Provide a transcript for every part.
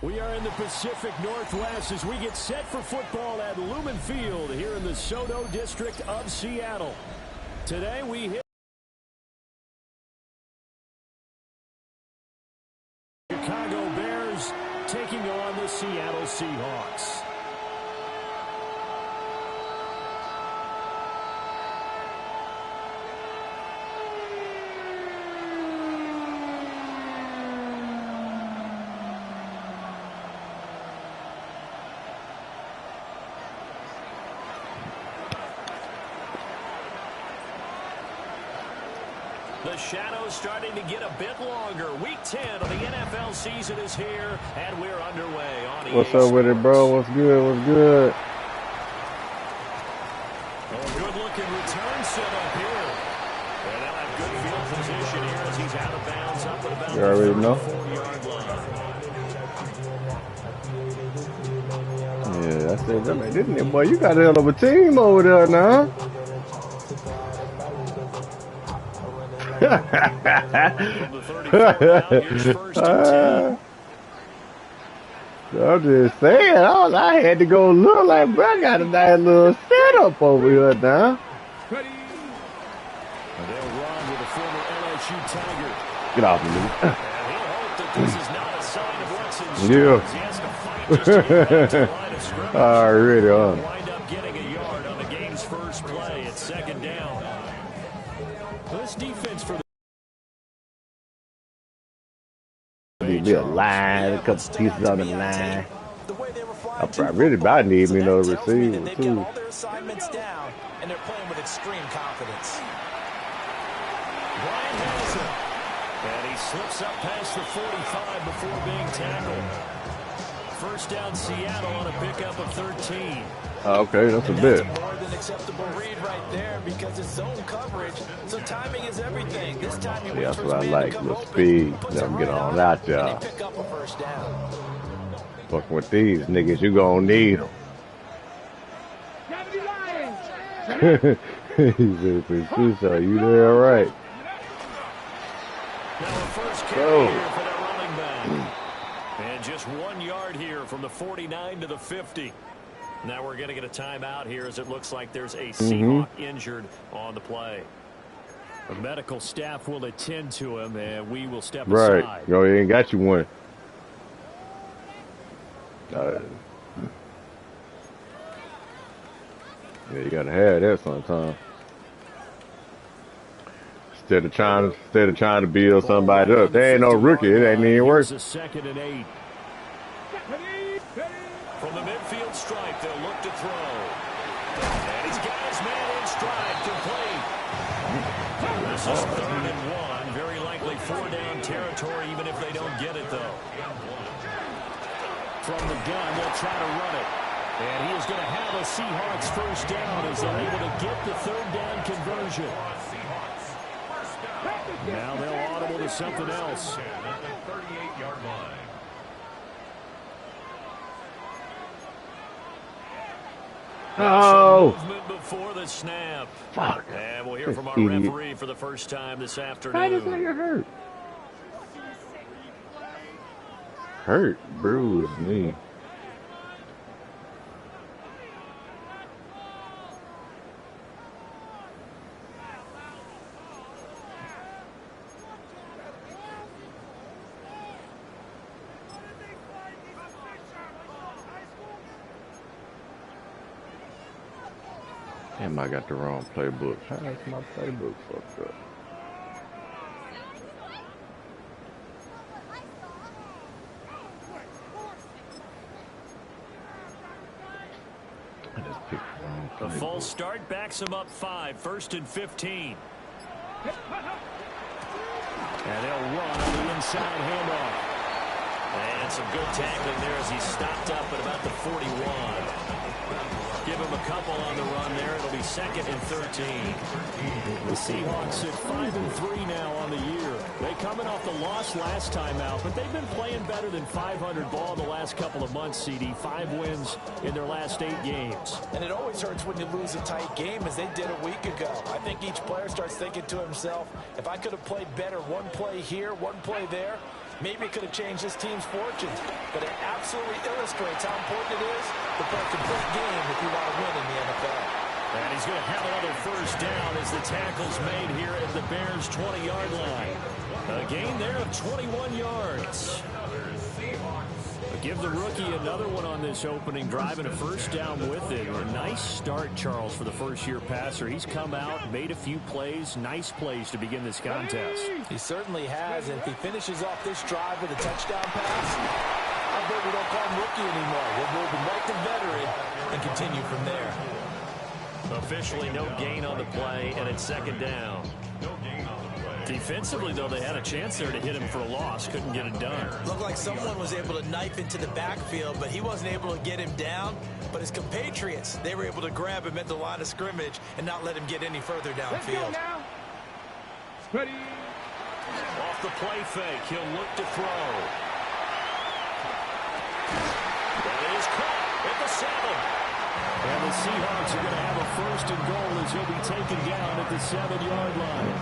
We are in the Pacific Northwest as we get set for football at Lumen Field here in the Soto district of Seattle. Today we hit Chicago Bears taking on the Seattle Seahawks. The shadow's starting to get a bit longer. Week 10 of the NFL season is here, and we're underway on EA What's up with it, bro? What's good? What's good? A good-looking return set up here. And they'll have good field position here as he's out of bounds up at about you already know. the 34-yard line. Yeah, I said, that didn't it, boy? You got a hell of a team over there now. From the 34 out, here's first and 10. I'm just saying, I had to go look like, bro, I got a nice little setup over here now. Ready. And they'll run with the former LSU Tiger. Get off me, And he'll hope that this is not a sign of what's in store. yeah. He has to fight just to get back to the line of scrimmage. Already on. Wind up getting a yard on the game's first play. It's second down. This defense for the Be a line, a couple pieces on the line. I really about need me another receiver they've too. got all their assignments down, and they're playing with extreme confidence. Brian has it. And he slips up past the 45 before being tackled. First down Seattle on a pickup of 13. Okay, that's a And bit. that's a more than acceptable read right there because it's zone coverage, so timing is everything. This time you Yeah, that's wait what for I his man like. to come Little open, speed. puts Let it them get right on out, out and there. they pick up a first down. Fucking with these niggas, you gonna need them. He said, "Preciso, you there, right?" Now a first carry here for the running back. And just 1 yard here from the 49 to the 50. Now we're going to get a timeout here as it looks like there's a Seahawk injured on the play. The medical staff will attend to him, and we will step aside. Right. Yo, he ain't got you one. Yeah, you gotta have that sometimes. Instead of trying to build somebody up. There ain't no rookie. It ain't even worth. Here's a 2nd and 8. From the midfield stripe, they'll look to throw. And he's got his man in stride, complete. This is 3rd and 1. Very likely 4-down territory, even if they don't get it, though. From the gun, they'll try to run it. And he is going to have a Seahawks first down as they're able to get the 3rd down conversion. Now they'll audible to something else. At the 38-yard line. Oh, Movement before the snap. fuck. And we'll hear from our referee for the first time this Why this afternoon. nigga hurt? Hurt, bruised me. Damn, I got the wrong playbook. How is my playbook fucked up? I just picked the wrong The playbook. false start backs him up 5. 1st and 15. And they'll run on the inside handoff. And some good tackling there as he's stopped up at about the 41. Give him a couple on the run there. It'll be 2nd and 13. The Seahawks at 5-3 now on the year. They coming off the loss last time out, but they've been playing better than 500 ball the last couple of months, CD. 5 wins in their last 8 games. And it always hurts when you lose a tight game, as they did a week ago. I think each player starts thinking to himself, if I could have played better one play here, one play there, Maybe it could have changed this team's fortunes, but it absolutely illustrates how important it is to play a complete game if you want to win in the NFL. And he's going to have another first down as the tackle's made here at the Bears' 20-yard line. A gain there of 21 yards. Give the rookie another one on this opening drive and a first down with it. A nice start, Charles, for the first-year passer. He's come out, made a few plays, nice plays to begin this contest. He certainly has, and if he finishes off this drive with a touchdown pass, I bet we don't call him rookie anymore. We'll move him right to veteran and continue from there. Officially no gain on the play, and it's second down. Defensively, though, they had a chance there to hit him for a loss. Couldn't get it done. Looked like someone was able to knife into the backfield, but he wasn't able to get him down. But his compatriots, they were able to grab him at the line of scrimmage and not let him get any further downfield. Ready. Off the play fake, he'll look to throw. That is caught at the 7. And the Seahawks are going to have a first and goal as he'll be taken down at the 7-yard line.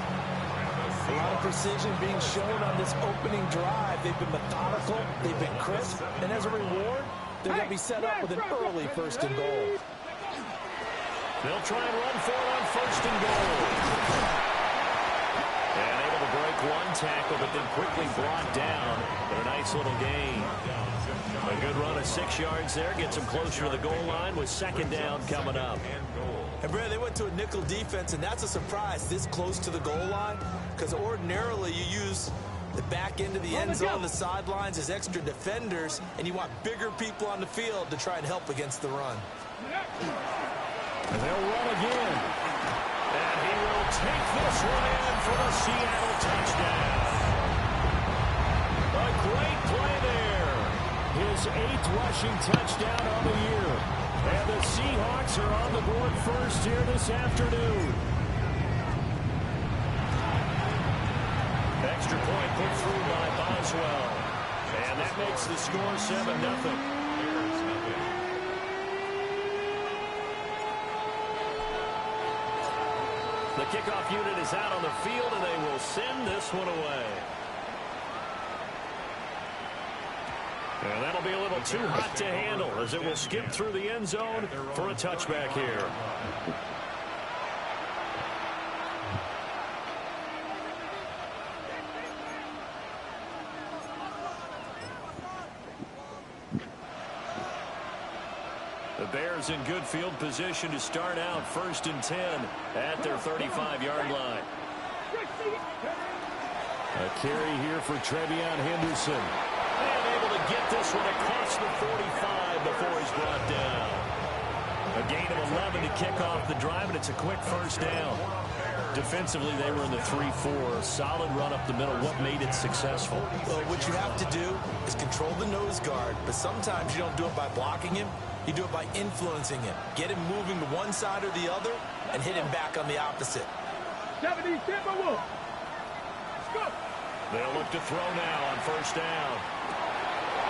A lot of precision being shown on this opening drive. They've been methodical, they've been crisp, and as a reward, they're going to be set up with an early first and goal. They'll try and run for it on first and goal. And able to break one tackle, but then quickly brought down. But a nice little gain. A good run of 6 yards there. Gets them closer to the goal line with second down coming up. And Brad, they went to a nickel defense, and that's a surprise this close to the goal line, because ordinarily you use the back end of the end zone, the sidelines as extra defenders, and you want bigger people on the field to try and help against the run. And they'll run again. And he will take this one in for the Seattle touchdown. A great play there. His 8th rushing touchdown on the year. And the Seahawks are on the board first here this afternoon. Extra point put through by Boswell. And that makes the score 7-0. The kickoff unit is out on the field, and they will send this one away. And that'll be a little too hot to handle as it will skip through the end zone for a touchback here. The Bears in good field position to start out 1st and 10 at their 35-yard line. A carry here for Trevion Henderson. And able to get this one across the 45 before he's brought down. A gain of 11 to kick off the drive, and it's a quick first down. Defensively, they were in the 3-4. Solid run up the middle. What made it successful? Well, what you have to do is control the nose guard, but sometimes you don't do it by blocking him. You do it by influencing him. Get him moving to one side or the other and hit him back on the opposite. 70, Timberwolves. Go. They'll look to throw now on first down.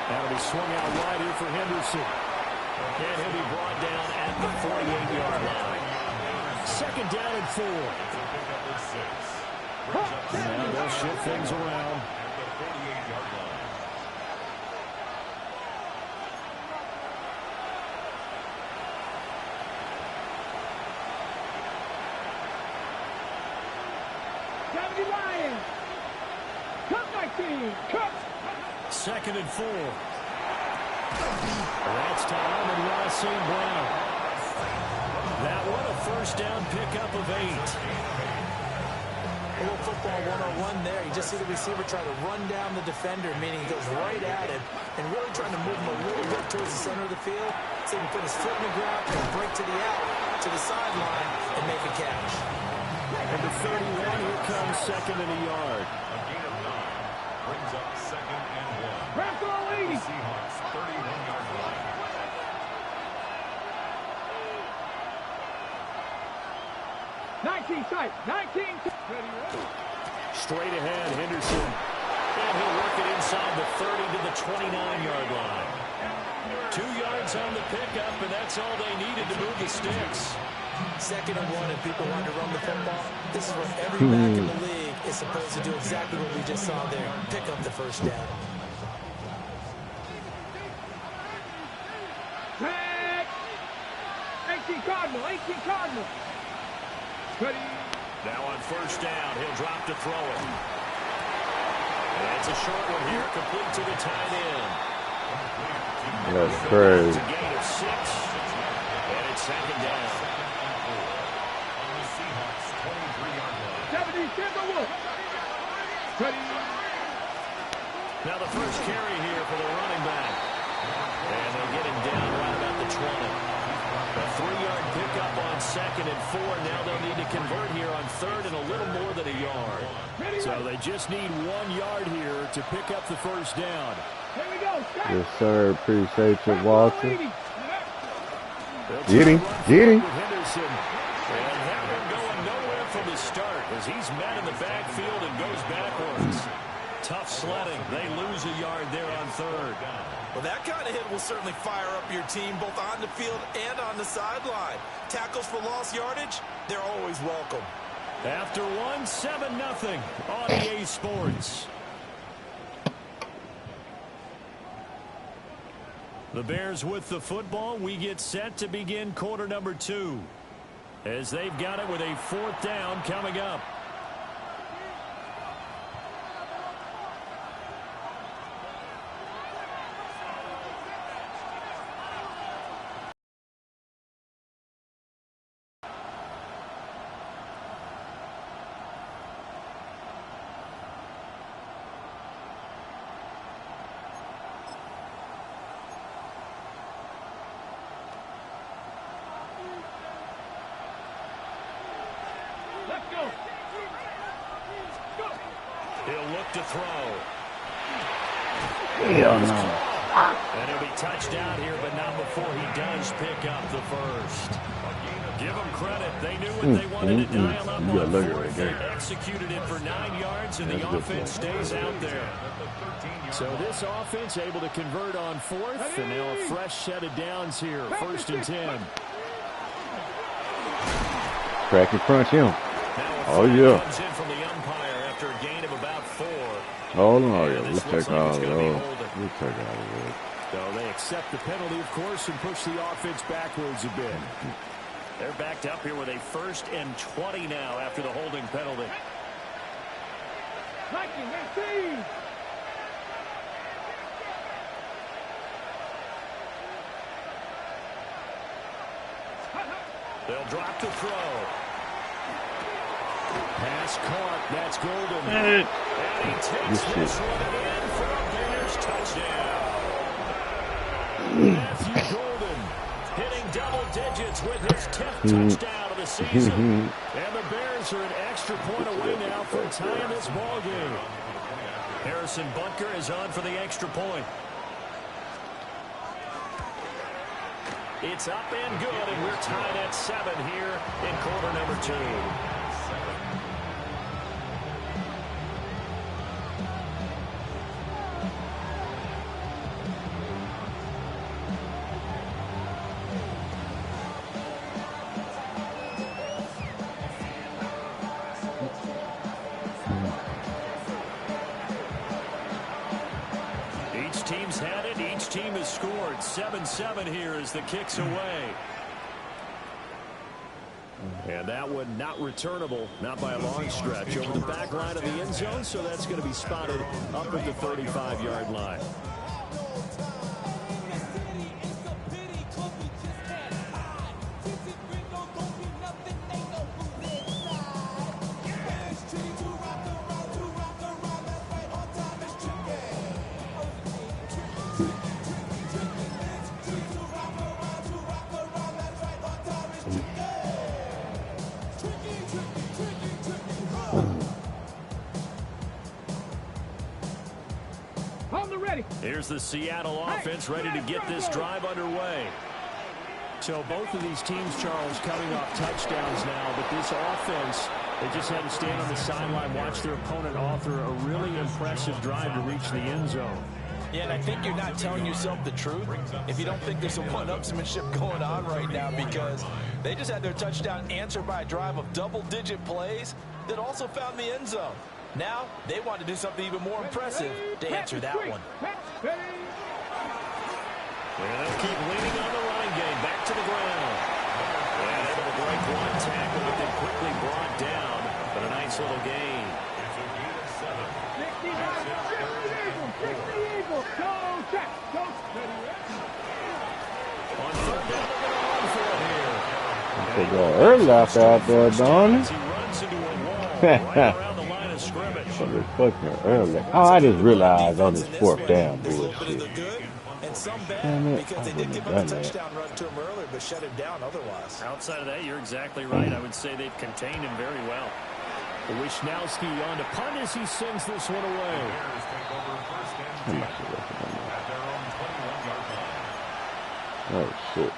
That'll be swung out wide here for Henderson. And he'll be brought down at the 48-yard line. Second down and 4. Now they'll shift things around. Lions. Cut 19. Cut. Second and 4. That's to Almond Ross St. Brown. That one a first down pickup of 8. A little football 101 there. You just see the receiver try to run down the defender, meaning he goes right at him and really trying to move him a little bit towards the center of the field so he can put his foot in the ground and break to the out, to the sideline, and make a catch. Number 31, here comes second and a yard. A gain of 9 brings up 2nd and 1. Wrap the lead. Seahawks 31-yard line. Tight. 19. Straight ahead, Henderson. And he'll work it inside the 30 to the 29-yard line. 2 yards on the pickup, and that's all they needed to move the sticks. 2nd and 1, and people want to run the football. This is where every back in the league is supposed to do exactly what we just saw there. Pick up the first down. Tag. 18 Cardinal. 18 Cardinal. Ready. Now on first down, he'll drop to throw it. That's a short one here, complete to the tight end. That's crazy. It's a gain of 6, and it's second down. Seahawks 23-yard line. 70 Timberwolves. Ready. Now the first carry here for the running back. And they get him down right about the 20. A 3-yard pickup on second and 4. Now they'll need to convert here on third and a little more than a yard. So they just need 1 yard here to pick up the first down. Here we go. Yes, sir. Appreciate you, Walter. Get him. Get him. Henderson. And have him going nowhere from the start as he's met in the backfield and goes backwards. Tough sledding. They lose a yard there on third. Well, that kind of hit will certainly fire up your team both on the field and on the sideline. Tackles for lost yardage, they're always welcome. After 1, 7-0 on EA Sports. The Bears with the football. We get set to begin quarter number 2 as they've got it with a 4th down coming up. Let's go. Go. He'll look to throw. Hell no. And he'll be touchdown here, but not before he does pick up the first. Give them credit. They knew what they wanted to dial up on fourth. They executed it for 9 yards, and the offense stays out there. So this offense able to convert on fourth, and now a fresh set of downs here. 1st and 10. Crack and crunch him. Oh, yeah. Comes in from the umpire after a gain of about 4. Hold on. Oh, yeah. This Let's looks take like all it's of gonna be those. holding. We'll take all of those. So they accept the penalty, of course, and push the offense backwards a bit. They're backed up here with a 1st and 20 now after the holding penalty. Viking, team. They'll drop to throw. Pass caught. That's Golden. And he takes this one in for a Bears touchdown. Matthew Golden hitting double digits with his 10th touchdown of the season. And the Bears are an extra point away now from tying this ball game. Harrison Butker is on for the extra point. It's up and good, and we're tied at 7 here in quarter number 2. Each team's had it. Each team has scored. 7-7 here as the kick's away. And that one not returnable, not by a long stretch, over the back line of the end zone, so that's going to be spotted up at the 35-yard line. Here's the Seattle offense ready to get this drive underway. So both of these teams, Charles, coming off touchdowns now, but this offense, they just had to stand on the sideline, watch their opponent author a really impressive drive to reach the end zone. Yeah, and I think you're not telling yourself the truth if you don't think there's some one-upsmanship going on right now, because they just had their touchdown answered by a drive of double-digit plays that also found the end zone. Now they want to do something even more impressive to answer that one. And they'll keep leaning on the running game. Back to the ground. And able to break one tackle, but then quickly brought down. But a nice little gain. On third down, they're going to run for it here. They go early out there, don't He runs into a wall right around the line of scrimmage. fucking early. Oh, I just realized on this fourth down bullshit. And some bad Damn it, because they I did wouldn't give have up a done that. touchdown run to him earlier, but shut him down otherwise. Outside of that, you're exactly right. I would say they've contained him very well. Wishnowski on to punt as he sends this one away. Bears take over first and 10 at their own 21-yard line. Oh, shit.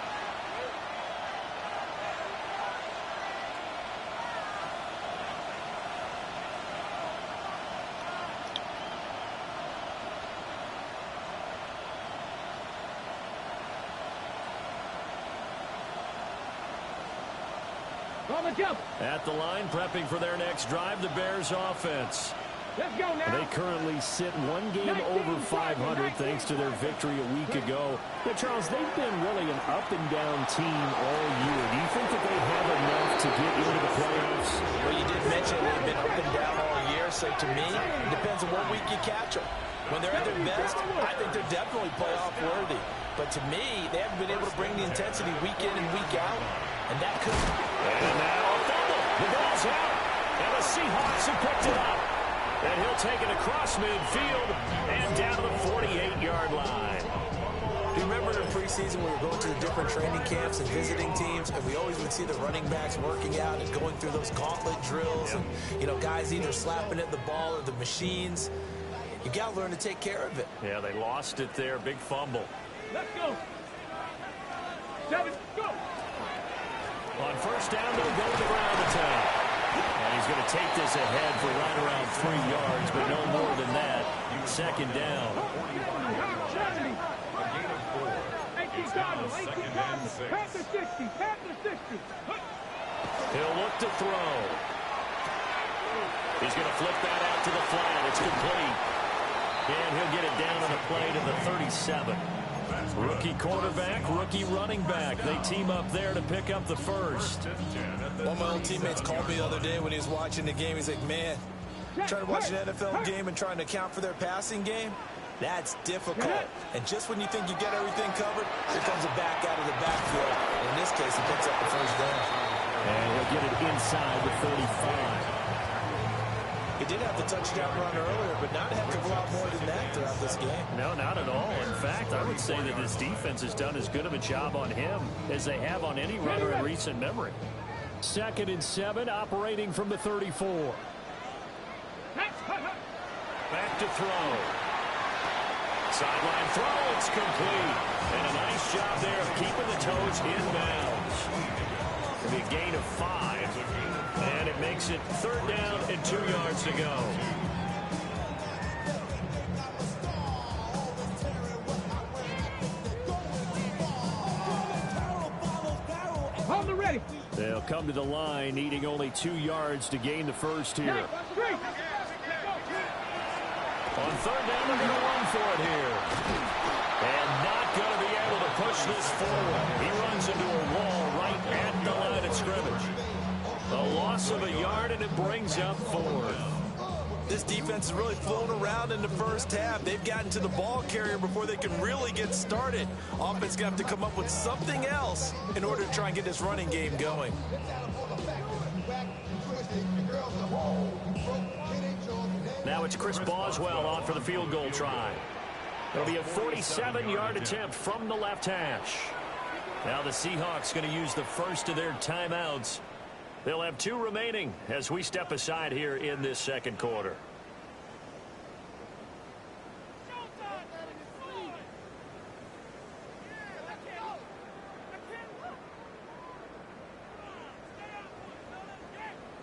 At the line, prepping for their next drive, the Bears offense. Let's go now. They currently sit one game over 500 thanks to their victory a week ago. But Charles, they've been really an up-and-down team all year. Do you think that they have enough to get into the playoffs? Well, you did mention they've been up and down all year, so to me, it depends on what week you catch them. When they're at their best, I think they're definitely playoff worthy. But to me, they haven't been able to bring the intensity week in and week out, and that could... And now a fumble. The ball's out. And the Seahawks have picked it up. And he'll take it across midfield and down to the 48-yard line. Do you remember in preseason we were going to the different training camps and visiting teams, and we always would see the running backs working out and going through those gauntlet drills, and, you know, guys either slapping at the ball or the machines. You got to learn to take care of it. Yeah, they lost it there. Big fumble. Let's go. 7, go. On first down, they'll go to the ground attack. And he's going to take this ahead for right around 3 yards, but no more than that. Second down. 70. A gain of 4. 18 It's now Cardinals. 18 second and Cardinals. 6. Pass to 60. Pass to 60. He'll look to throw. He's going to flip that out to the flat. It's complete. And he'll get it down on the play to the 37. Rookie quarterback, rookie running back. They team up there to pick up the first. One of my old teammates called me the other day when he was watching the game. He's like, man, trying to watch an NFL game and trying to account for their passing game, that's difficult. And just when you think you get everything covered, here comes a back out of the backfield. In this case, he picks up the first down. And he'll get it inside the 35. He did have the touchdown run earlier, but not a heck of a lot more than that throughout this game. No, not at all. In fact, I would say that this defense has done as good of a job on him as they have on any runner in recent memory. 2nd and 7, operating from the 34. Back to throw. Sideline throw, it's complete. And a nice job there of keeping the toes inbounds. It'll be a gain of 5. And it makes it 3rd down and 2 yards to go. Hold the ready. They'll come to the line, needing only 2 yards to gain the first here. Hey, 3. On 3rd down, they're going to run for it here. And not going to be able to push this forward. He runs into a wall right at the line of scrimmage. A loss of a yard, and it brings up 4th. This defense is really flown around in the first half. They've gotten to the ball carrier before they can really get started. Offense going to have to come up with something else in order to try and get this running game going. Now it's Chris Boswell on for the field goal try. It'll be a 47-yard attempt from the left hash. Now the Seahawks going to use the first of their timeouts. They'll have 2 remaining as we step aside here in this second quarter.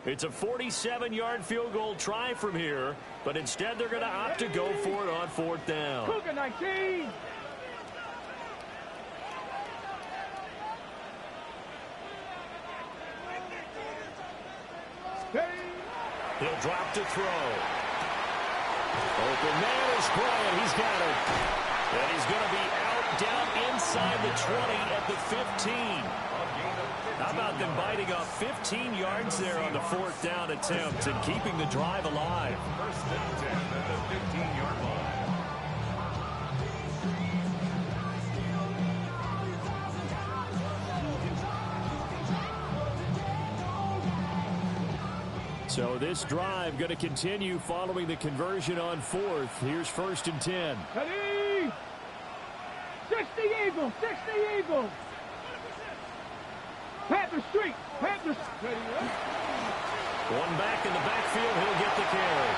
It's a 47-yard field goal try from here, but instead they're going to opt to go for it on 4th down. Cougar 19. He'll drop to throw. Open man is Bryant. He's got it. And he's going to be out down inside the 20 at the 15. How about them biting off 15 yards there on the 4th down attempt and keeping the drive alive? First and 10 at the 15-yard line. So this drive going to continue following the conversion on 4th. Here's 1st and 10. Ready? 60 Eagles, 60 Eagles. Panther Street, Panther Street. One back in the backfield, he'll get the carry.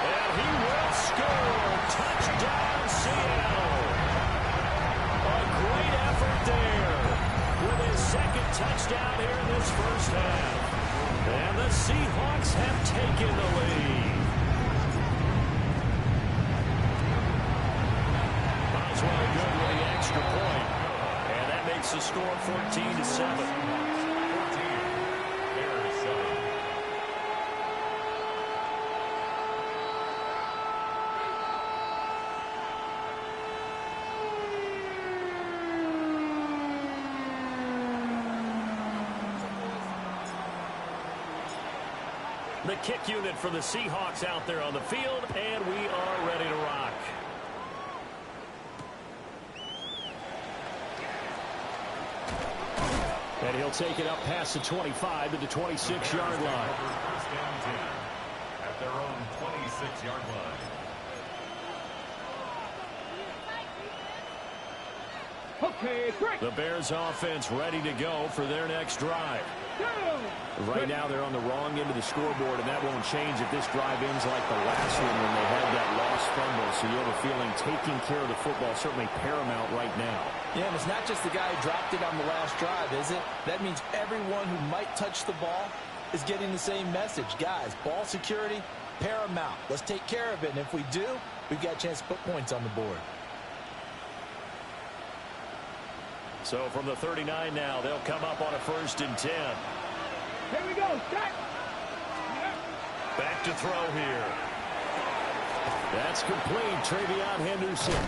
And he will score. Touchdown, Seattle. A great effort there with his 2nd touchdown here in this first half. And the Seahawks have taken the lead. Boswell good with the extra point. And that makes the score 14-7. The kick unit for the Seahawks out there on the field, and we are ready to rock. And he'll take it up past the 25 to the 26-yard line. First and 10 at their own 26-yard line. Okay, great. The Bears offense ready to go for their next drive. Right now they're on the wrong end of the scoreboard, and that won't change if this drive ends like the last one when they had that lost fumble. So you have a feeling taking care of the football is certainly paramount right now. Yeah, and it's not just the guy who dropped it on the last drive, is it? That means everyone who might touch the ball is getting the same message. Guys, ball security, paramount. Let's take care of it, and if we do, we've got a chance to put points on the board. So from the 39 now, they'll come up on a 1st and 10. Here we go, start. Back to throw here. That's complete. Travion Henderson.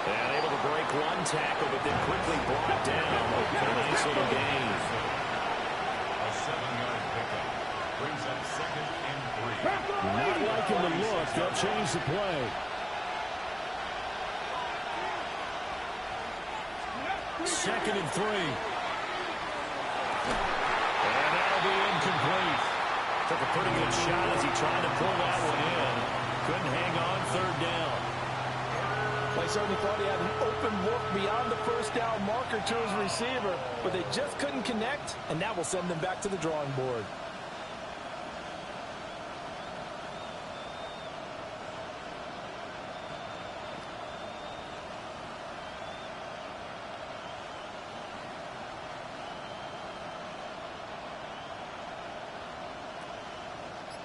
And able to break one tackle, but then quickly brought down. A nice little gain. A 7-yard pickup brings up 2nd and 3. Not liking the look. They'll change the play. Second and 3. And that'll be incomplete. Took a pretty good shot as he tried to pull that one in. Couldn't hang on 3rd down. Well, he certainly thought he had an open look beyond the 1st down marker to his receiver, but they just couldn't connect, and that will send them back to the drawing board.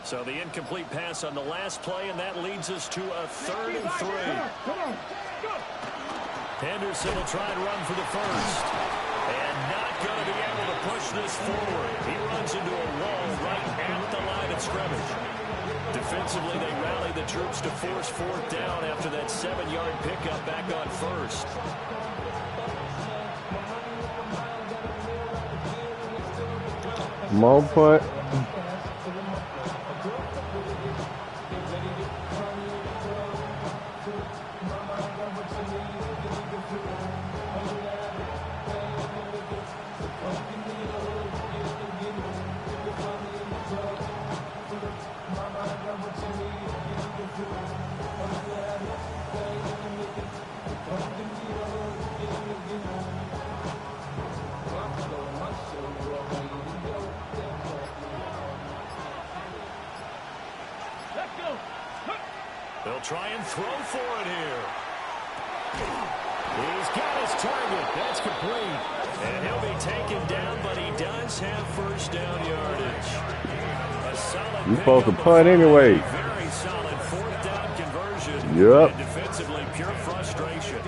So the incomplete pass on the last play, and that leads us to a 3rd and 3. Come on, go. Henderson will try and run for the 1st. And not going to be able to push this forward. He runs into a wall right at the line of scrimmage. Defensively, they rally the troops to force 4th down after that 7-yard pickup back on 1st. More punt. They'll try and throw for it here. He's got his target. That's complete. And he'll be taken down, but he does have 1st down yardage. A solid You're supposed to punt anyway. Very solid 4th down conversion. Yep. And defensively, pure frustration.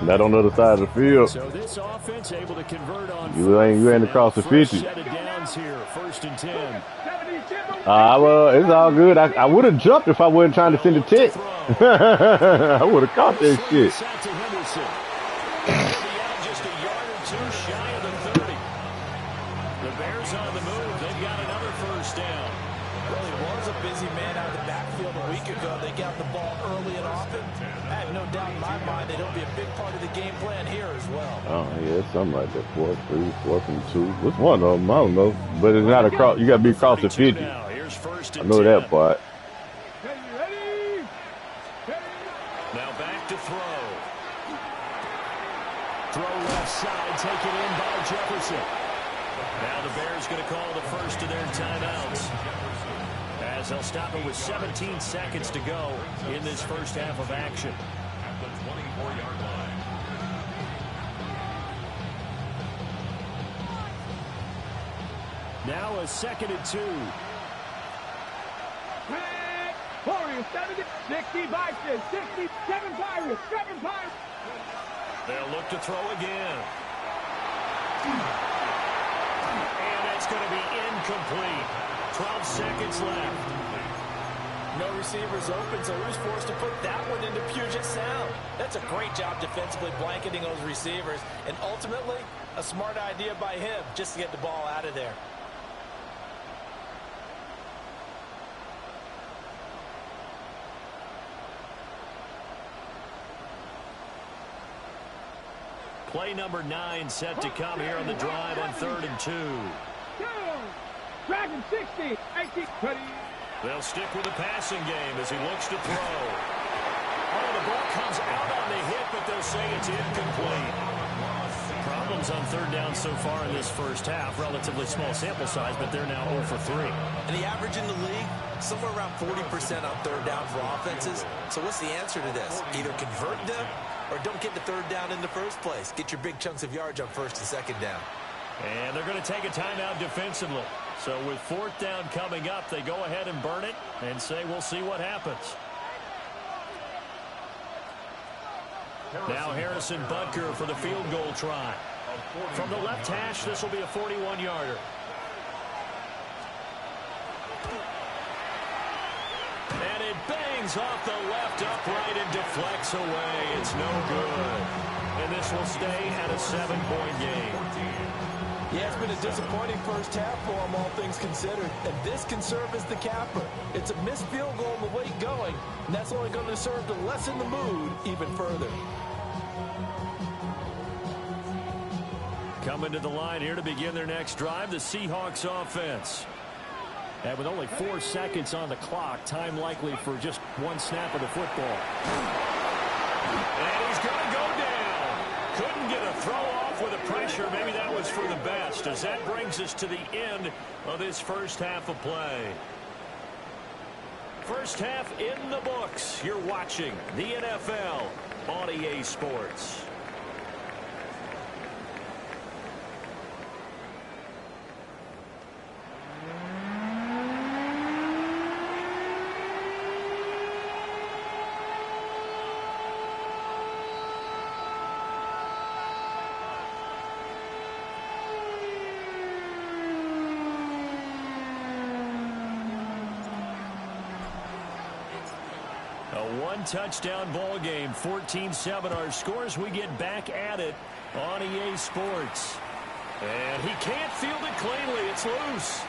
Not on the other side of the field. So this offense able to convert on You ain't across the 50. set of downs here, 1st and 10. Well, it's all good. I would have jumped if I wasn't trying to send a tick. I would have caught that shit. Just a yard or two shy of the 30. The Bears on the move. They've got another first down. Well, he was a busy man out of the backfield a week ago. They got the ball early and often. I have no doubt in my mind that it'll be a big part of the game plan here as well. Oh, yeah, it's something like that. 4th, 3, 4th and 2. What's one of them? I don't know. But it's not across. You got to be across the 50. I know that part. Ready? Now back to throw. Throw left side, taken in by Jefferson. Now the Bears going to call the first of their timeouts, as they'll stop it with 17 seconds to go in this first half of action. At the 24-yard line. Now a 2nd and 2. Warriors 70, 60 Vikings, 67 Pirates, 7 Pirates. They'll look to throw again. And it's going to be incomplete. 12 seconds left. No receivers open, so he was forced to put that one into Puget Sound. That's a great job defensively blanketing those receivers, and ultimately a smart idea by him just to get the ball out of there. Play number 9 set to come here on the drive on 3rd and 2. Dragon 60, 80, 20. They'll stick with the passing game as he looks to throw. Oh, the ball comes out on the hit, but they'll say it's incomplete. Problems on 3rd down so far in this first half. Relatively small sample size, but they're now 0 for 3. And the average in the league, somewhere around 40% on 3rd down for offenses. So what's the answer to this? Either convert them or don't get the 3rd down in the first place. Get your big chunks of yards on 1st and 2nd down. And they're going to take a timeout defensively. So with 4th down coming up, they go ahead and burn it and say we'll see what happens. Now Harrison Butker for the field goal try. From the left hash, this will be a 41-yarder. And it bangs off the left upright and deflects away. It's no good. And this will stay at a 7-point game. Yeah, it's been a disappointing first half for him, all things considered. And this can serve as the capper. It's a missed field goal in the late going, and that's only going to serve to lessen the mood even further. Coming to the line here to begin their next drive, the Seahawks offense. And with only 4 seconds on the clock, time likely for just one snap of the football. And he's going to go down. Couldn't get a throw off with the pressure. Maybe that was for the best, as that brings us to the end of this first half of play. First half in the books. You're watching the NFL on EA Sports. One-touchdown ball game, 14-7 our scores. We get back at it on EA Sports. And he can't field it cleanly. It's loose.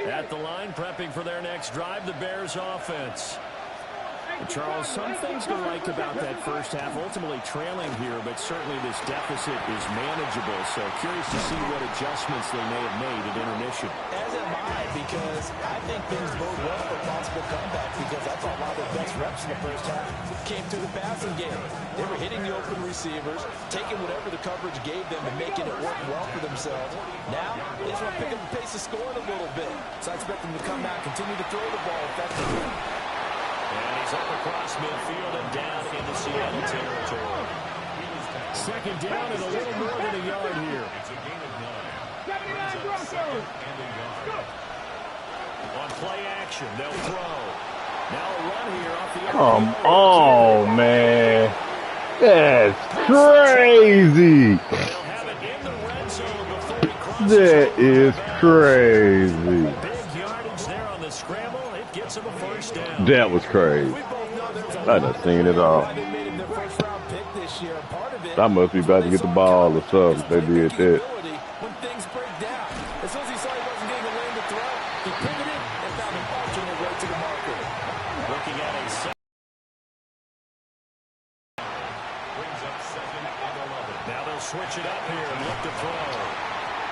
At the line, prepping for their next drive, the Bears offense. Charles, some things to like about that first half, ultimately trailing here, but certainly this deficit is manageable. So curious to see what adjustments they may have made at intermission. As am I, because I think things bode well for a possible comeback, because I thought a lot of their best reps in the first half came through the passing game. They were hitting the open receivers, taking whatever the coverage gave them and making it work well for themselves. Now, they just want to pick up the pace of scoring a little bit. So I expect them to come out, continue to throw the ball effectively. And he's up across midfield and down into Seattle territory. Second down and a little more than a yard here. It's a gain of 9. 79 Broncos. Go. On play action, they'll throw. Now a run here off the Come on, man. That's crazy. They'll have it in the red zone before he crosses. That is crazy. Big yardage there on the scramble. It gets him a first down. That was crazy. I done seen it all. They made him their first-round pick this year. Part of it, I must be about to get the ball or something. They did that. when things break down. As soon as he saw he wasn't getting a lane to throw, he pivoted and found an alternate way to the marker. Looking at a set. Brings up 2nd and 11. Now they'll switch it up here and look to throw.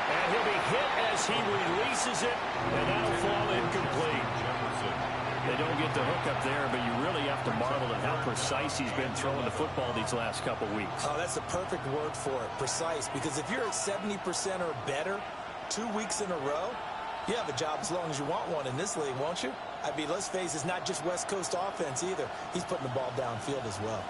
And he'll be hit as he releases it, and that'll fall incomplete. Jefferson. They don't get the hook up there, but you really have to marvel at how precise he's been throwing the football these last couple weeks. Oh, that's the perfect word for it, precise. Because if you're at 70% or better 2 weeks in a row, you have a job as long as you want one in this league, won't you? I mean, let's face it, it's not just West Coast offense either. He's putting the ball downfield as well.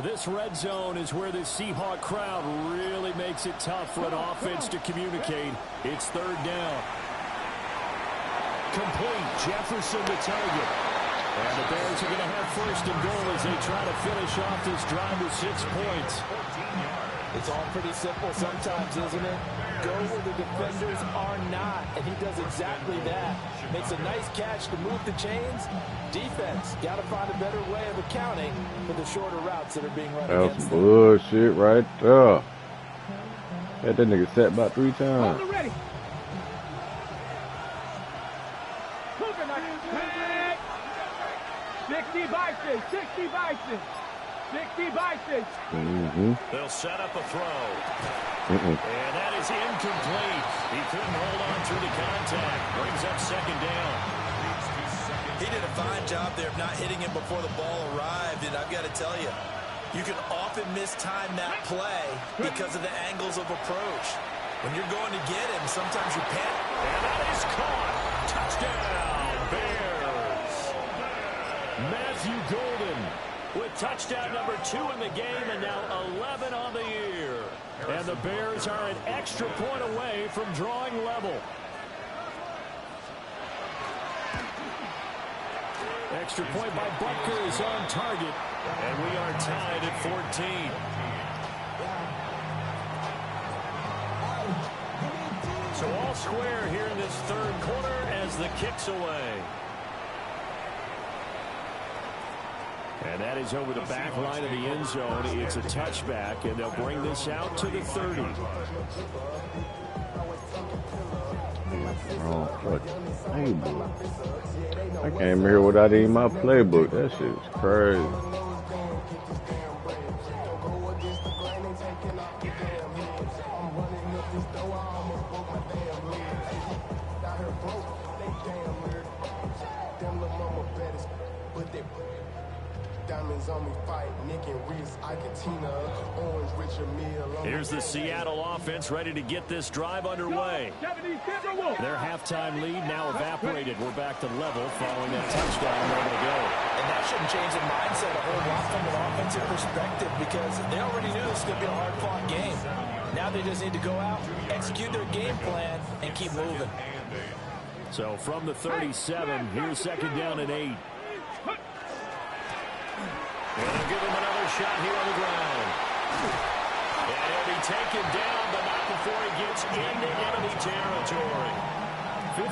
This red zone is where the Seahawk crowd really makes it tough for an offense to communicate. It's third down. Complete. Jefferson the target. And the Bears are going to have first and goal as they try to finish off this drive with 6 points. It's all pretty simple sometimes, isn't it? Go where the defenders are not, and he does exactly that. Makes a nice catch to move the chains. Defense, got to find a better way of accounting for the shorter routes that are being run That's against them. bullshit right there. Had that nigga set about 3 times. Hold it ready. Cougar knife. 60 Bison. 60 Bison. 60 Bison. They'll set up a throw. And that is incomplete. He couldn't hold on through the contact. Brings up second down. He did a fine job there of not hitting him before the ball arrived, and I've got to tell you, you can often mistime that play because of the angles of approach. When you're going to get him, sometimes you panic. And that is caught. Touchdown, Bears. Matthew Golden with touchdown number 2 in the game, and now 11 on the year. And the Bears are an extra point away from drawing level. Extra point by Butker is on target, and we are tied at 14. So all square here in this third quarter as the kick's away. And that is over the back line of the end zone. It's a touchback, and they'll bring this out to the 30. Playbook. I came here without even my playbook. That shit is crazy. Here's the Seattle offense ready to get this drive underway. Their halftime lead now evaporated. We're back to level following that touchdown a moment ago. And that shouldn't change the mindset a whole lot from an offensive perspective because they already knew this was going to be a hard-fought game. Now they just need to go out, execute their game plan, and keep moving. So from the 37, here's second down and 8. And they'll give him another shot here on the ground. And he'll be taken down, but not before he gets into enemy territory.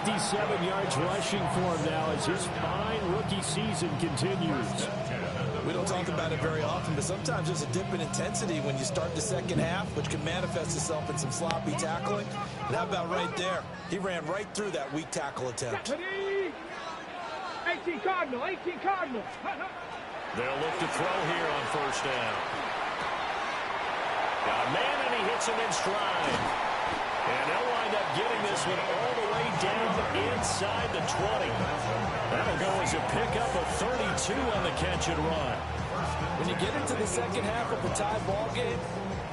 57 yards rushing for him now as his fine rookie season continues. We don't talk about it very often, but sometimes there's a dip in intensity when you start the second half, which can manifest itself in some sloppy tackling. And how about right there? He ran right through that weak tackle attempt. 18 Cardinal. 18 Cardinal. They'll look to throw here on first down. Got a man, and he hits him in stride. And they'll wind up getting this one all the way down inside the 20. That'll go as a pickup of 32 on the catch and run. When you get into the second half of a tie ball game,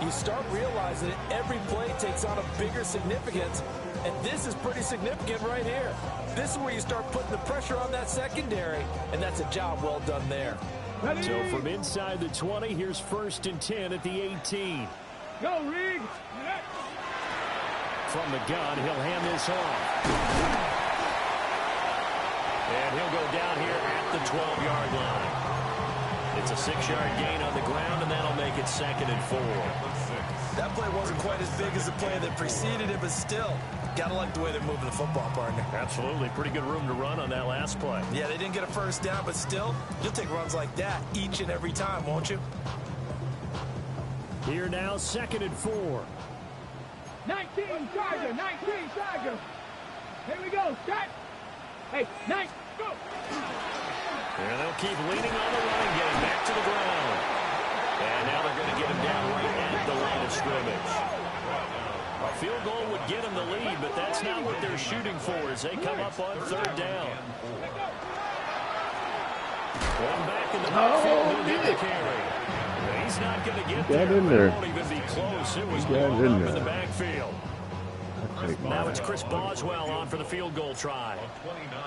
you start realizing that every play takes on a bigger significance, and this is pretty significant right here. This is where you start putting the pressure on that secondary, and that's a job well done there. So from inside the 20, here's 1st and 10 at the 18. Go, Reed. From the gun, he'll hand this off. And he'll go down here at the 12-yard line. It's a 6-yard gain on the ground, and that'll make it 2nd and 4. That play wasn't quite as big as the play that preceded it, but still, got to like the way they're moving the football, partner. Absolutely. Pretty good room to run on that last play. Yeah, they didn't get a first down, but still, you'll take runs like that each and every time, won't you? Here now, 2nd and 4. 19 Charger, 19 Charger. Here we go, start. Hey, 9, go. And they'll keep leaning on the running game back to the ground. And now they're going to get him down right at the line of scrimmage. A field goal would get them the lead, but that's not what they're shooting for as they come up on 3rd down. One back in the backfield, he'll get the carry. He's not going to get there. It won't even be close. It was blown up in the backfield. Now it's Chris Boswell on for the field goal try.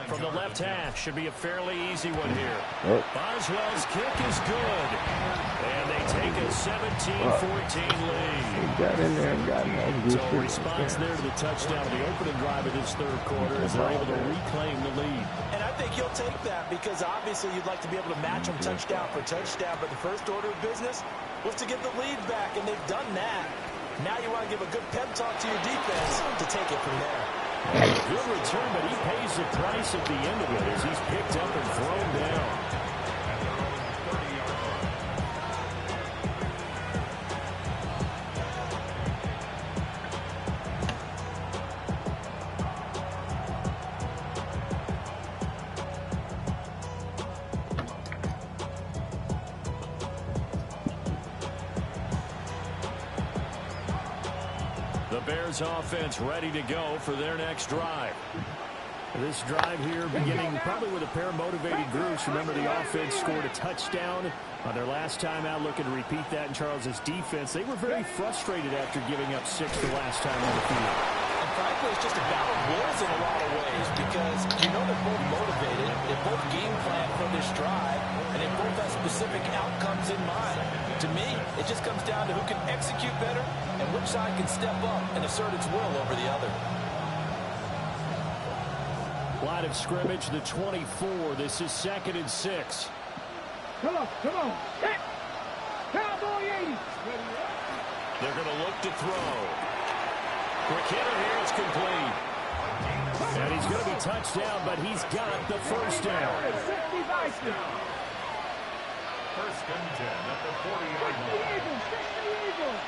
From the left half, should be a fairly easy one here. Boswell's kick is good. And they take a 17-14 lead. Got in there and got in. So a response there to the touchdown of the opening drive of this 3rd quarter as they're able to reclaim the lead. And I think you'll take that because obviously you'd like to be able to match them touchdown for touchdown, but the first order of business was to get the lead back, and they've done that. Now you want to give a good pep talk to your defense to take it from there. Good return, but he pays the price at the end of it as he's picked up and thrown down. Bears offense ready to go for their next drive. This drive here beginning probably with a pair of motivated groups. Remember, the offense scored a touchdown on their last time out. Looking to repeat that in Charles's defense. They were very frustrated after giving up 6 the last time on the field. And frankly, it's just a battle of wills in a lot of ways because you know they're both motivated. They both game plan for this drive, and they both have specific outcomes in mind. To me, it just comes down to who can execute better and which side can step up and assert its will over the other. Line of scrimmage, the 24. This is 2nd and 6. Come on, come on. Set. Cowboy 80. They're going to look to throw. Quick hitter here, it's complete. And he's going to be touched down, but he's got the first down. 60 Bison. 1st and 10 at the 40-yard line. 60 Eagles.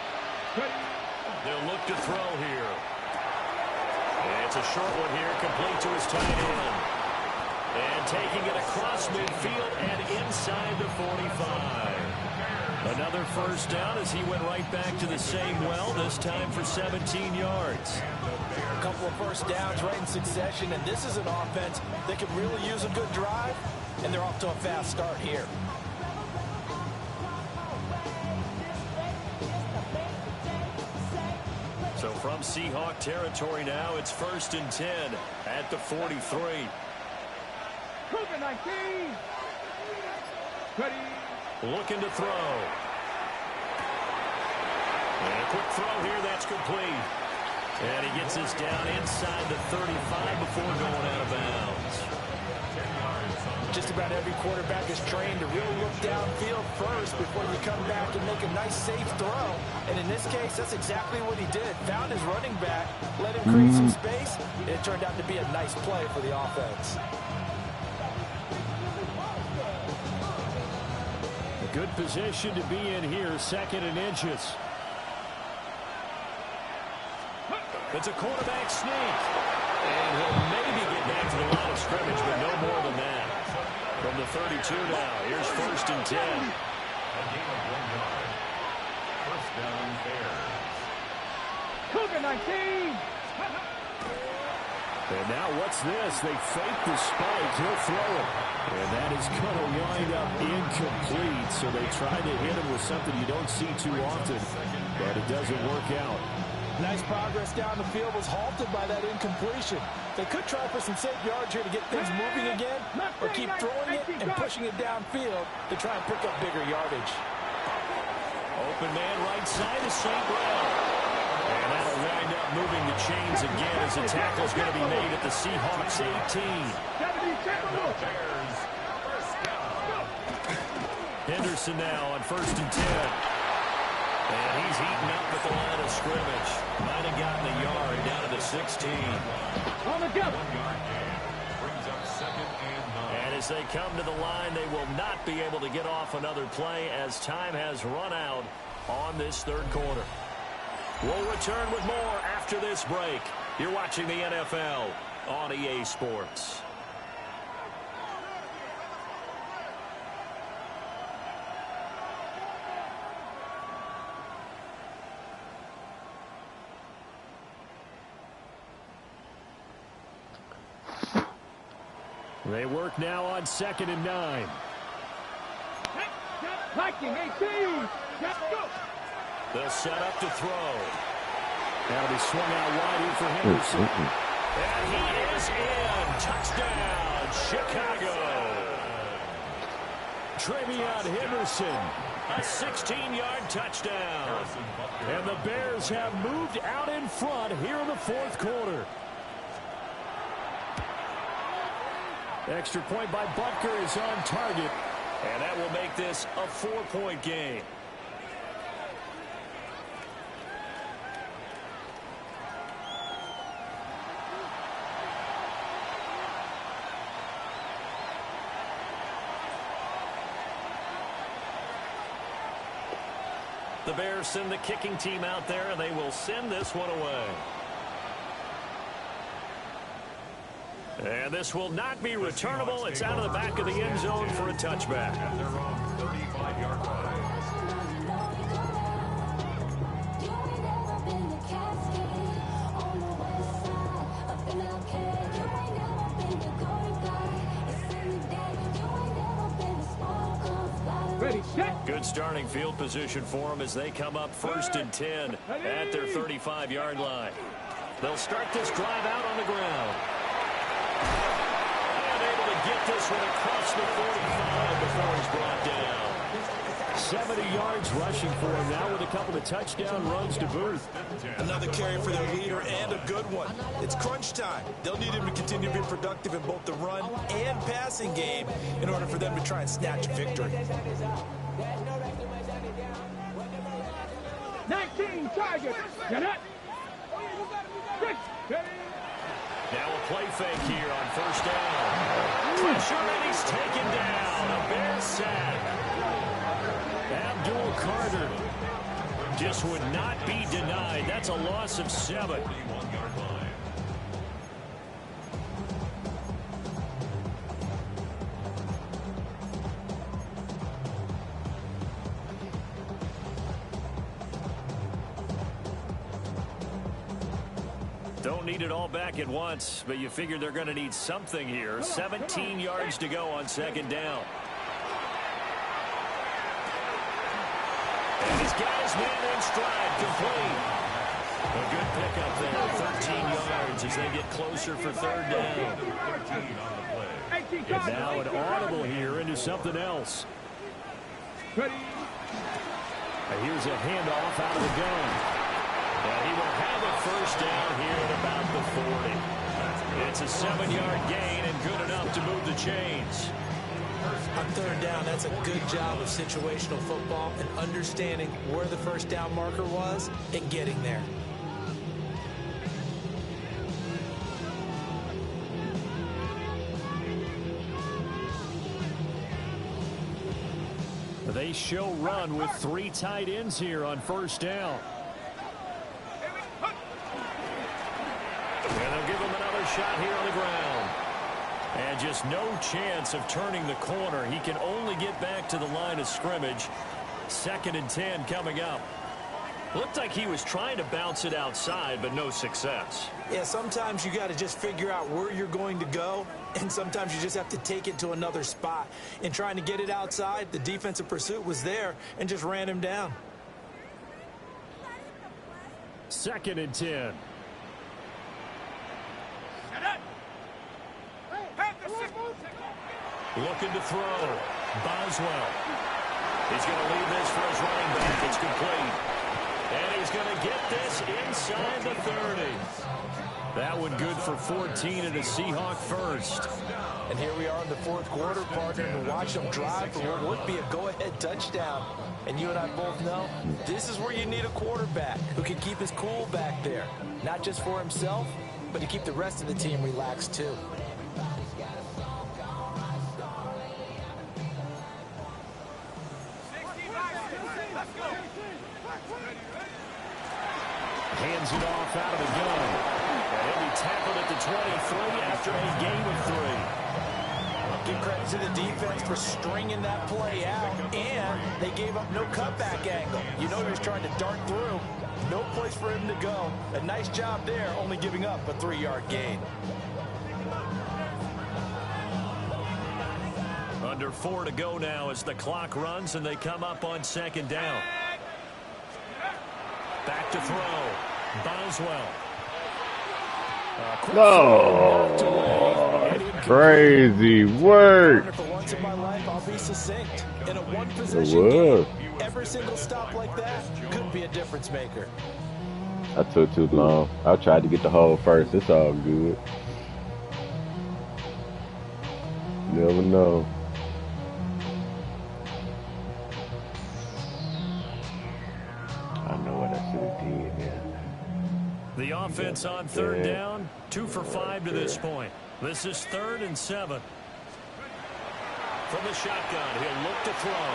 They'll look to throw here. And it's a short one here, complete to his tight end. And taking it across midfield and inside the 45. Another first down as he went right back to the same well, this time for 17 yards. A couple of first downs right in succession, and this is an offense that could really use a good drive, and they're off to a fast start here. So from Seahawk territory now, it's 1st and 10 at the 43. Cougar 19. Ready. Looking to throw. And a quick throw here, that's complete. And he gets this down inside the 35 before going out of bounds. Just about every quarterback is trained to really look downfield first before you come back and make a nice, safe throw. And in this case, that's exactly what he did. Found his running back, let him create some space, and it turned out to be a nice play for the offense. A good position to be in here, 2nd and inches. It's a quarterback sneak. And he'll maybe get back to the line of scrimmage, but no more than that. From the 32 now, here's 1st and 10. A gain of 1 yard. 1st down, Bears. Cougar 19. And now what's this? They fake the spike. He'll throw it. And that is going to wind up incomplete. So they try to hit him with something you don't see too often. And it doesn't work out. Nice progress down the field was halted by that incompletion. They could try for some safe yards here to get things moving again, or keep throwing it and pushing it downfield to try and pick up bigger yardage. Open man right side is St. Brown. And that'll wind up moving the chains again as the tackle's going to be made at the Seahawks 18. Henderson now on 1st and 10. And he's heating up at the line of scrimmage. Might have gotten a yard down to the 16. On the go. And as they come to the line, they will not be able to get off another play as time has run out on this third quarter. We'll return with more after this break. You're watching the NFL on EA Sports. They work now on 2nd and 9. They'll set up to throw. That'll be swung out wide here for Henderson. And he is in. Touchdown, Chicago. Travion Henderson, a 16-yard touchdown. And the Bears have moved out in front here in the fourth quarter. Extra point by Butker is on target, and that will make this a 4-point game. The Bears send the kicking team out there, and they will send this one away. And this will not be returnable. It's out of the back of the end zone for a touchback. At their own 35-yard line. Ready, set. Good starting field position for them as they come up 1st and 10 at their 35-yard line. They'll start this drive out on the ground. Unable to get this one across the 45 before he's brought down. 70 yards rushing for him now with a couple of touchdown runs to boot. Another carry for their leader and a good one. It's crunch time. They'll need him to continue to be productive in both the run and passing game in order for them to try and snatch a victory. 19 Chargers. Get up. Now a play fake here on 1st down. Pressure and he's taken down. A Bears sack. Abdul Carter just would not be denied. That's a loss of 7. Don't need it all back at once, but you figure they're going to need something here. 17 yards to go on 2nd down. And he's got his man in stride, complete. A good pickup there, 13 yards as they get closer for 3rd down. And now an audible here into something else. Ready. And here's a handoff out of the gun. And he will have a 1st down here at about the 40. It's a 7-yard gain and good enough to move the chains. On 3rd down, that's a good job of situational football and understanding where the 1st down marker was and getting there. They show run with 3 tight ends here on 1st down. And they'll give him another shot here on the ground. And just no chance of turning the corner. He can only get back to the line of scrimmage. 2nd and 10 coming up. Looked like he was trying to bounce it outside, but no success. Yeah, sometimes you got to just figure out where you're going to go, and sometimes you just have to take it to another spot. In trying to get it outside, the defensive pursuit was there and just ran him down. 2nd and 10. Looking to throw. Boswell. He's going to leave this for his running back. It's complete. And he's going to get this inside the 30. That one good for 14 and a Seahawk first. And here we are in the 4th quarter, partner, and watch them drive for what would be a go-ahead touchdown. And you and I both know this is where you need a quarterback who can keep his cool back there. Not just for himself, but to keep the rest of the team relaxed too. Hands it off out of the gun. And he'll be tackled at the 23 after a gain of 3. Give credit to the defense for stringing that play out, and they gave up no cutback angle. You know he was trying to dart through. No place for him to go. A nice job there, only giving up a 3-yard gain. Under 4 to go now as the clock runs and they come up on 2nd down. Back to throw. Boswell. No. Crazy work. For once in my life, I'll be succinct. In a one-possession game, every single stop like that could be a difference maker. I took too long. I tried to get the hole first. It's all good. Never know. I know what I should have did, man. The offense on 3rd down, 2 for 5 to this point. This is 3rd and 7. From the shotgun, he'll look to throw.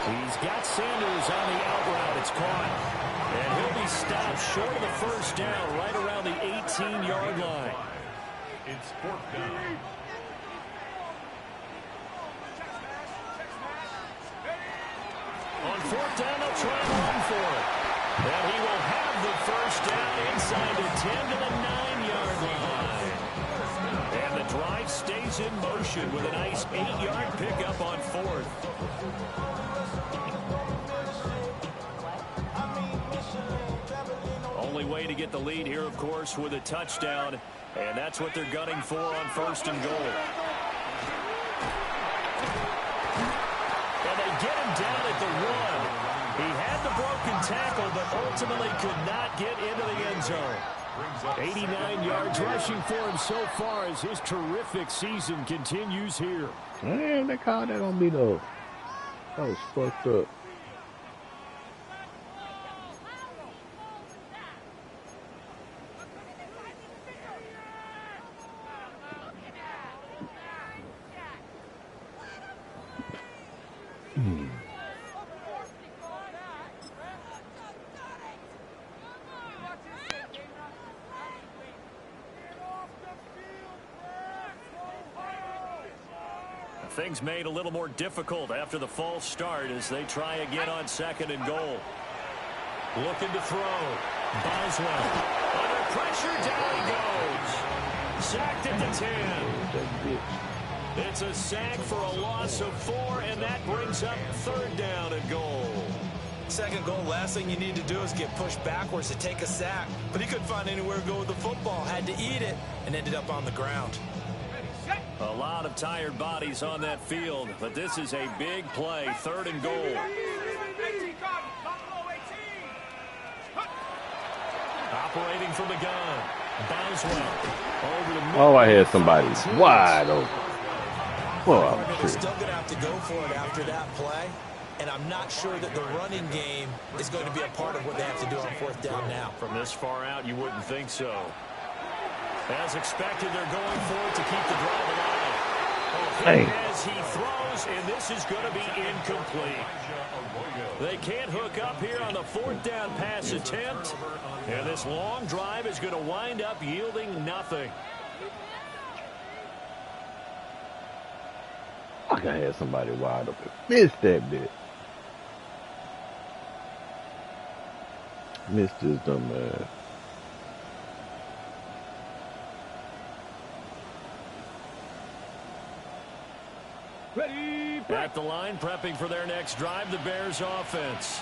He's got Sanders on the out route. It's caught. And he'll be stopped short of the 1st down, right around the 18-yard line. It's 4th down. On 4th down, they'll try and run for it. And he will have the 1st down inside the 10 to the 9-yard line. And the drive stays in motion with a nice 8-yard pickup on 4th. Only way to get the lead here, of course, with a touchdown. And that's what they're gunning for on 1st and goal. Get him down at the 1. He had the broken tackle, but ultimately could not get into the end zone. 89 yards rushing for him so far as his terrific season continues here. Damn, they called that on me, though. That was fucked up. Things made a little more difficult after the false start as they try again on 2nd and goal. Looking to throw. Boswell. Under pressure, down he goes. Sacked at the 10. It's a sack for a loss of 4, and that brings up 3rd down and goal. 2nd goal, last thing you need to do is get pushed backwards to take a sack. But he couldn't find anywhere to go with the football, had to eat it, and ended up on the ground. A lot of tired bodies on that field, but this is a big play, 3rd and goal. Operating from the gun, Boswell. Over the middle. Oh, I had somebody wide open. Well, I'm They're sure. still going to have to go for it after that play, and I'm not sure that the running game is going to be a part of what they have to do on 4th down now. From this far out, you wouldn't think so. As expected, they're going for it to keep the drive alive. As he throws, and this is going to be incomplete. They can't hook up here on the 4th down pass attempt, and this long drive is going to wind up yielding nothing. Fuck, I had somebody wide open. Missed that bit. Missed this dumb ass. At at the line, prepping for their next drive, the Bears offense.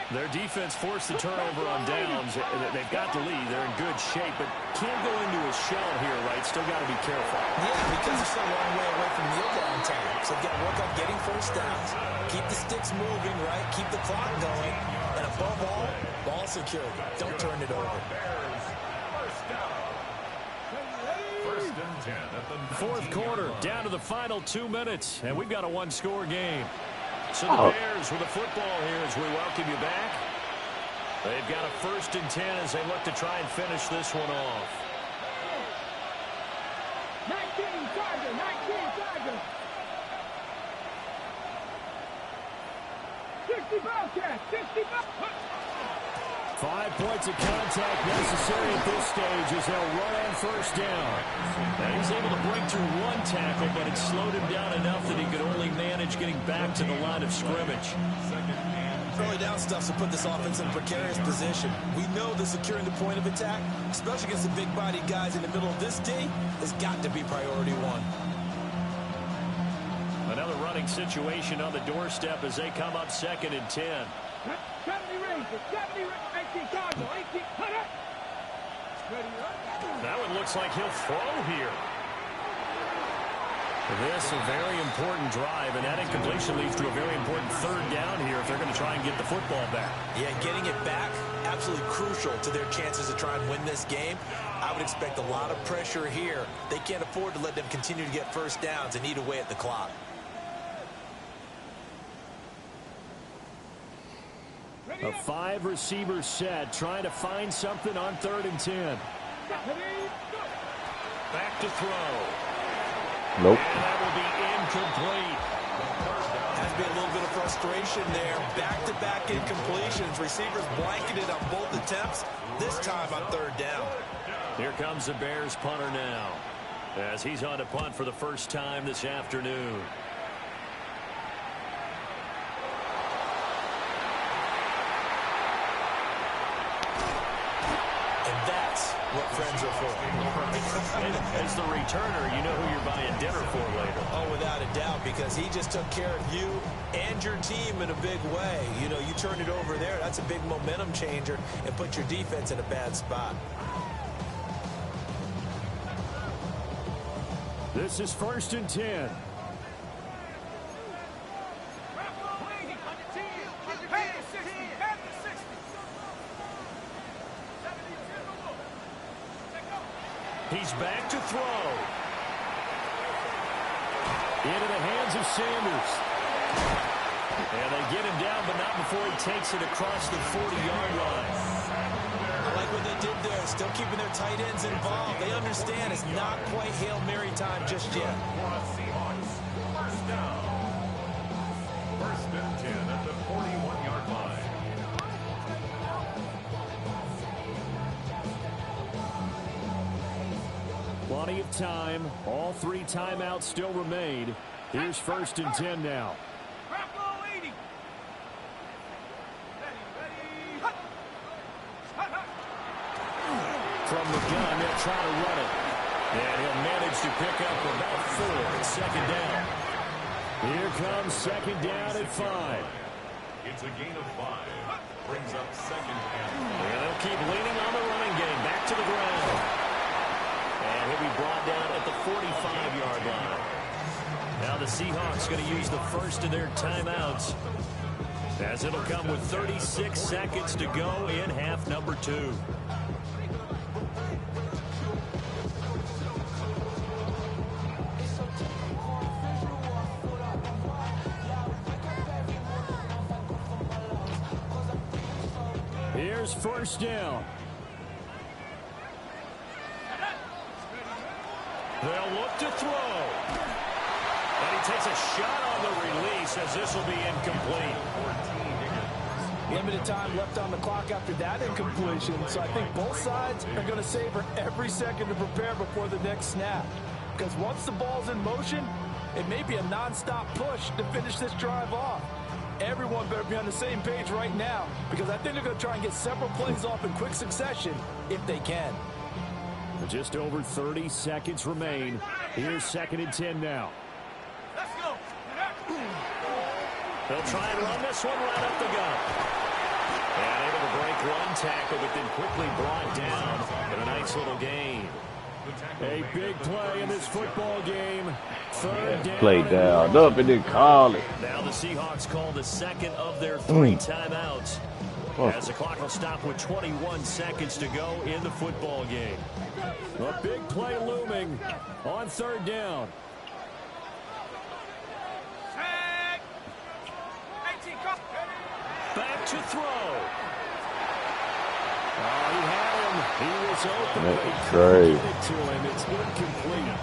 Their defense forced the turnover on downs. They've got the lead. They're in good shape, but can't go into a shell here, right? Still got to be careful. Yeah, because they're still a long way away from kneel down time. So they've got to work on getting first downs. Keep the sticks moving, right? Keep the clock going. And above all, ball security. Don't turn it over. Fourth quarter, down to the final 2 minutes, and we've got a one-score game. So the Bears with the football here as we welcome you back. They've got a 1st and 10 as they look to try and finish this one off. 19 Charger, 19 Charger. 60 Bobcats, 60 Bobcats. 5 points of contact necessary at this stage as they'll run on 1st down. And he's able to break through 1 tackle, but it slowed him down enough that he could only manage getting back to the line of scrimmage. Early down stuff to put this offense in a precarious position. We know that securing the point of attack, especially against the big-bodied guys in the middle of this D, has got to be priority 1. Another running situation on the doorstep as they come up 2nd and 10. 70 Rangers, 70 19 Charger, 18 Hunter. That one looks like he'll throw here. This a very important drive, and that incompletion leads to a very important 3rd down here if they're going to try and get the football back. Yeah, getting it back, absolutely crucial to their chances to try and win this game. I would expect a lot of pressure here. They can't afford to let them continue to get first downs and eat away at the clock. A 5-receiver set, trying to find something on 3rd and 10. Back to throw. Nope. And that will be incomplete. Has to be a little bit of frustration there. Back-to-back incompletions. Receivers blanketed on both attempts, this time on 3rd down. Here comes the Bears punter now, as he's on to punt for the first time this afternoon. What friends are for. As the returner, you know who you're buying dinner for later. Oh, without a doubt, because he just took care of you and your team in a big way. You know, you turn it over there, that's a big momentum changer and put your defense in a bad spot. This is 1st and 10. He's back to throw. Into the hands of Sanders. And they get him down, but not before he takes it across the 40-yard line. I like what they did there, still keeping their tight ends involved. They understand it's not quite Hail Mary time just yet. Seahawks, 1st down. 1st and 10 at the 41-yard line. Plenty of time. All 3 timeouts still remain. Here's 1st and 10 now. From the gun, they'll try to run it. And he'll manage to pick up about 4 at 2nd down. Here comes 2nd down at 5. It's a gain of 5. Brings up 2nd and 5. And they'll keep leaning on the running game. Back to the ground. And he'll be brought down at the 45-yard line. Now the Seahawks going to use the first of their timeouts, as it'll come with 36 seconds to go in half number 2. Here's 1st down. They'll look to throw. And he takes a shot on the release, as this will be incomplete. Limited time left on the clock after that incompletion, so I think both sides are going to savor every second to prepare before the next snap. Because once the ball's in motion, it may be a non-stop push to finish this drive off. Everyone better be on the same page right now, because I think they're going to try and get several plays off in quick succession if they can. Just over 30 seconds remain. Here's 2nd and 10 now. Let's go. They'll try and run this one right up the gut. And able to break one tackle, but then quickly brought down in a nice little gain. A big play in this football game. Third down. Play down. Up and then call it. Now the Seahawks call the second of their 3 timeouts. As the clock will stop with 21 seconds to go in the football game. A big play looming on third down. Back to throw. Oh, he had him. He was open. That's crazy. To him. It's incomplete.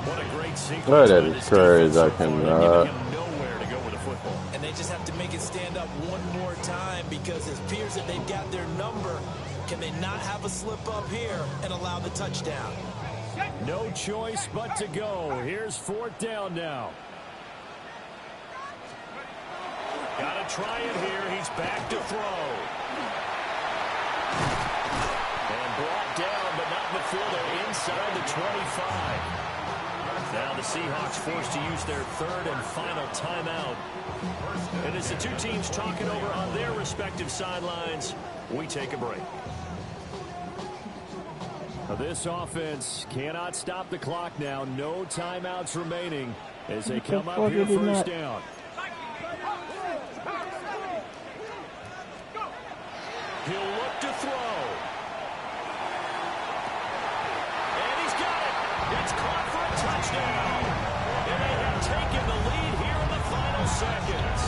What a great sequence. Oh, that is crazy. I cannot. Nowhere to go with the football. And they just have to make it stand up one more time because it appears that they've got their number. Can they not have a slip up here and allow the touchdown? No choice but to go. Here's fourth down now. Got to try it here. He's back to throw. And brought down, but not before they're inside the 25. Now the Seahawks forced to use their third and final timeout. And as the two teams talking over on their respective sidelines, we take a break. This offense cannot stop the clock now. No timeouts remaining as they come up here first down. He'll look to throw. And he's got it. It's caught for a touchdown. And they have taken the lead here in the final seconds.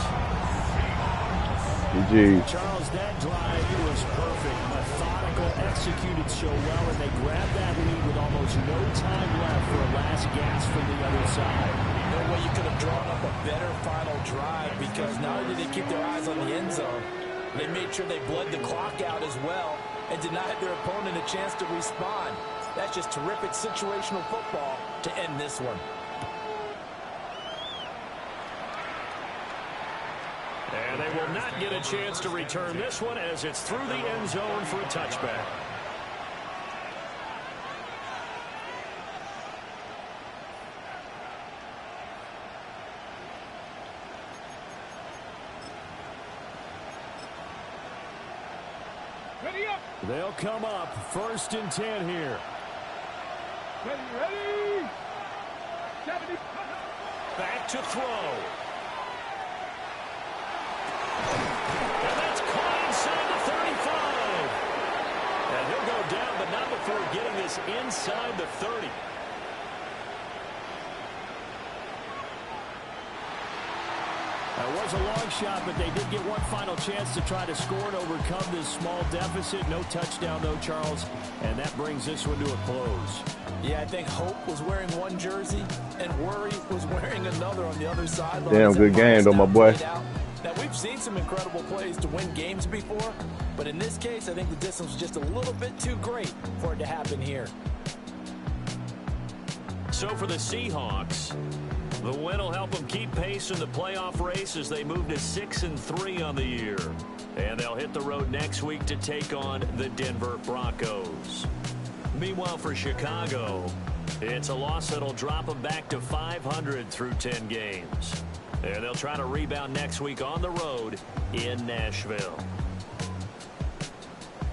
GG. Charles, that drive was perfect. Methodical, executed so well, and they grabbed that lead with almost no time left for a last gasp from the other side. No way you could have drawn up a better final drive because not only did they keep their eyes on the end zone, they made sure they bled the clock out as well and denied their opponent a chance to respond. That's just terrific situational football to end this one. And they will not get a chance to return this one as it's through the end zone for a touchback. Ready up. They'll come up first and 10 here. Ready. 70. Back to throw. And that's caught inside the 35. And he'll go down, but not before getting this inside the 30. That was a long shot, but they did get one final chance to try to score and overcome this small deficit. No touchdown, though, Charles, and that brings this one to a close. Yeah, I think Hope was wearing one jersey and Worry was wearing another on the other sideline. Damn good game, though, my boy. Now, we've seen some incredible plays to win games before, but in this case, I think the distance was just a little bit too great for it to happen here. So for the Seahawks, the win will help them keep pace in the playoff race as they move to 6-3 on the year. And they'll hit the road next week to take on the Denver Broncos. Meanwhile, for Chicago, it's a loss that'll drop them back to 500 through 10 games. And they'll try to rebound next week on the road in Nashville.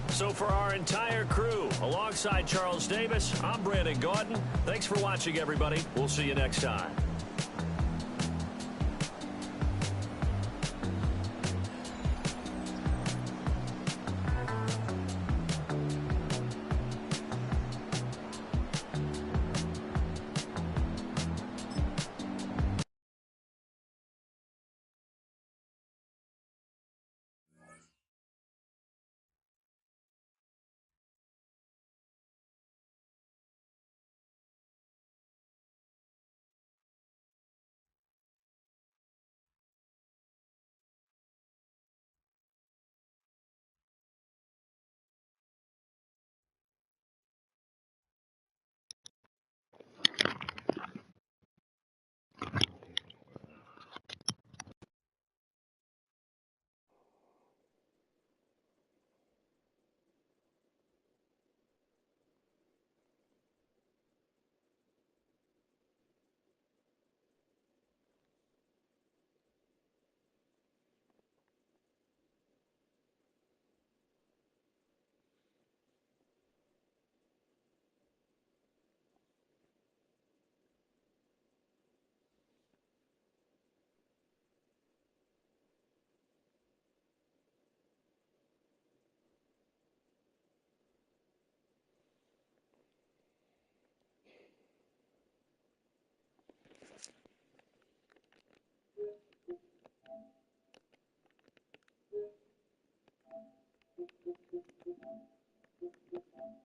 So for our entire crew, alongside Charles Davis, I'm Brandon Gaudin. Thanks for watching, everybody. We'll see you next time.